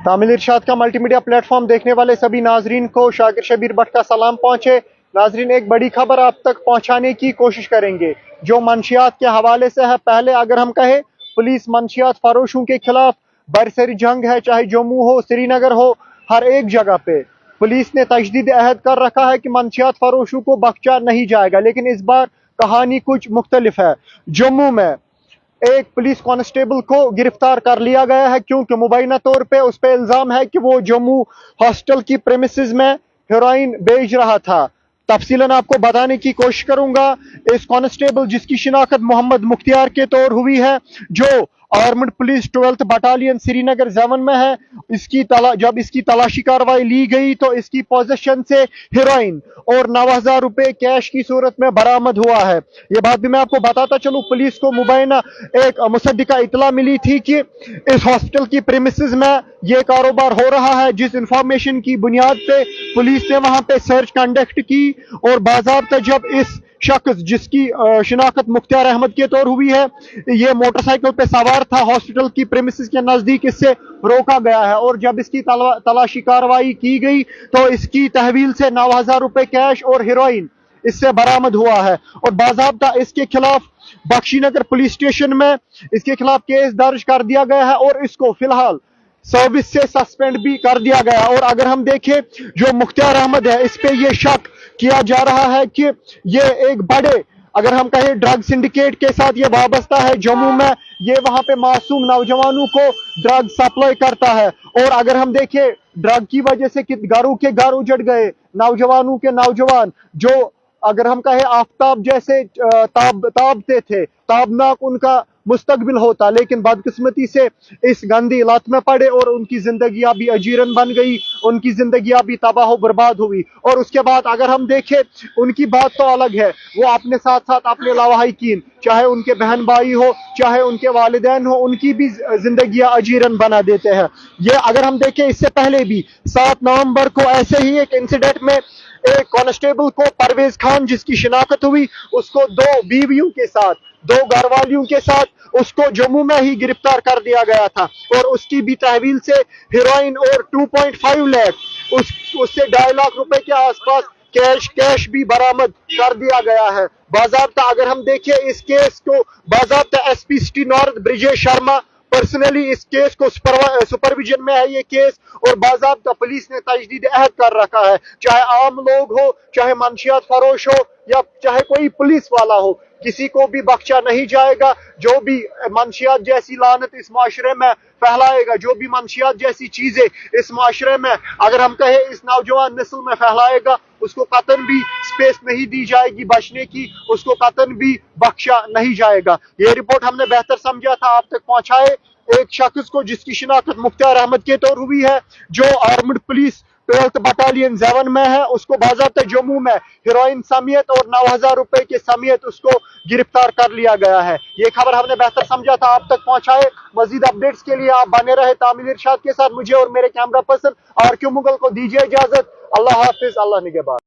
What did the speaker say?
तामिल इरशाद का multimedia platform देखने वाले सभी नाजरीन को शाकिर शबीर भट्ट का सलाम पहुंचे। नाजरीन, एक बड़ी खबर आप तक पहुंचाने की कोशिश करेंगे जो मंशियात के हवाले से है। पहले अगर हम कहें, पुलिस मंशियात फरोशों के खिलाफ बरसरी जंग है, चाहे जम्मू हो, श्रीनगर हो, हर एक जगह पे पुलिस ने तजदीद अहद कर रखा है कि मंशियात फरोशों को बख्शा नहीं जाएगा। लेकिन इस बार कहानी कुछ मुख्तलिफ है। जम्मू में एक पुलिस कांस्टेबल को गिरफ्तार कर लिया गया है क्योंकि मुबैना तौर पे उस पे इल्जाम है कि वो जम्मू हॉस्टल की प्रेमिसेस में हेरोइन बेच रहा था। तफसीलन आपको बताने की कोशिश करूंगा। इस कांस्टेबल, जिसकी शिनाख्त मोहम्मद मुख्तियार के तौर हुई है, जो armed police 12th battalion Srinagar 7 में है, जब इसकी तलाशी कार्रवाई ली गई तो इसकी पोजेशन से हेरोइन और 9,000 रुपए कैश की सूरत में बरामद हुआ है। ये बात भी मैं आपको बताता चलूं, पुलिस को मुबैना एक मुसद्दिका इतला मिली थी कि इस हॉस्पिटल की प्रीमिसेस में ये कारोबार हो रहा है। जिस इंफॉर्मेशन की बुनियाद पे पुलिस ने वहां पे सर्च कंडक्ट की और बाज़ाब्ता जब इस शख्स, जिसकी शिनाख्त मुख्तियार अहमद के तौर हुई है, ये मोटरसाइकिल पे सवार था, हॉस्पिटल की प्रीमिसेस के नजदीक इससे रोका गया है और जब इसकी तलाशी कार्रवाई की गई तो इसकी तहवील से 9,000 रुपए कैश और हेरोइन इससे बरामद हुआ है। और बाज़ाब्ता इसके खिलाफ बख्शीनगर पुलिस स्टेशन में इसके खिलाफ केस दर्ज कर दिया गया है और इसको फिलहाल सर्विस से सस्पेंड भी कर दिया गया। और अगर हम देखें, जो मुख्तियार अहमद है, इस पे ये शक किया जा रहा है कि ये एक बड़े, अगर हम कहें, ड्रग सिंडिकेट के साथ ये वाबस्ता है। जम्मू में ये वहां पे मासूम नौजवानों को ड्रग सप्लाई करता है। और अगर हम देखें, ड्रग की वजह से घरों के घर उजड़ गए, नौजवानों के नौजवान जो, अगर हम कहें, आफताब जैसे ताबते थे, ताबनाक उनका मुस्तकबिल होता, लेकिन बदकिस्मती से इस गंदी लत में पड़े और उनकी जिंदगी अभी अजीरन बन गई, उनकी जिंदगी अभी तबाह बर्बाद हुई। और उसके बाद अगर हम देखें, उनकी बात तो अलग है, वो अपने साथ साथ अपने लवाहिकीन, चाहे उनके बहन भाई हो, चाहे उनके वालिदैन हो, उनकी भी जिंदगी अजीरन बना देते हैं। ये अगर हम देखें, इससे पहले भी 7 नवंबर को ऐसे ही एक इंसिडेंट में एक कांस्टेबल को, परवेज खान जिसकी शिनाख्त हुई, उसको 2 बीवियों के साथ, 2 घरवालियों के साथ उसको जम्मू में ही गिरफ्तार कर दिया गया था और उसकी भी तहवील से हेरोइन और 2.5 लाख, उससे 2.5 लाख रुपए के आसपास कैश भी बरामद कर दिया गया है। बाज़ाब्ता अगर हम देखें, इस केस को बाज़ाब्ता SP city north Brijesh Sharma personally इस केस को सुपरविजन में है ये केस, और बाज़ाब्ता पुलिस ने तजदीद अहद कर रखा है, चाहे आम लोग हो, चाहे मंशियात फरोश हो, या चाहे कोई पुलिस वाला हो, किसी को भी बख्शा नहीं जाएगा। जो भी मंशियात जैसी लानत इस माशरे में फैलाएगा, जो भी मंशियात जैसी चीजें इस माशरे में, अगर हम कहें, इस नौजवान नस्ल में फैलाएगा, उसको कतन भी स्पेस नहीं दी जाएगी बचने की, उसको कतन भी बख्शा नहीं जाएगा। ये रिपोर्ट हमने बेहतर समझा था आप तक पहुंचाए एक शख्स को, जिसकी शिनाख्त मुख्तियार अहमद के तौर हुई है, जो आर्मड पुलिस 12th बटालियन 7 में है। उसको बाज़ाब्ता जम्मू में हेरोइन समेत और 9,000 रुपए के समेत उसको गिरफ्तार कर लिया गया है। ये खबर हमने बेहतर समझा था आप तक पहुंचाए। मजीद अपडेट्स के लिए आप बने रहे तामिल इरशाद के साथ। मुझे और मेरे कैमरा पर्सन RQ मुगल को दीजिए इजाजत। अल्लाह हाफिज, अल्लाह निगहबान।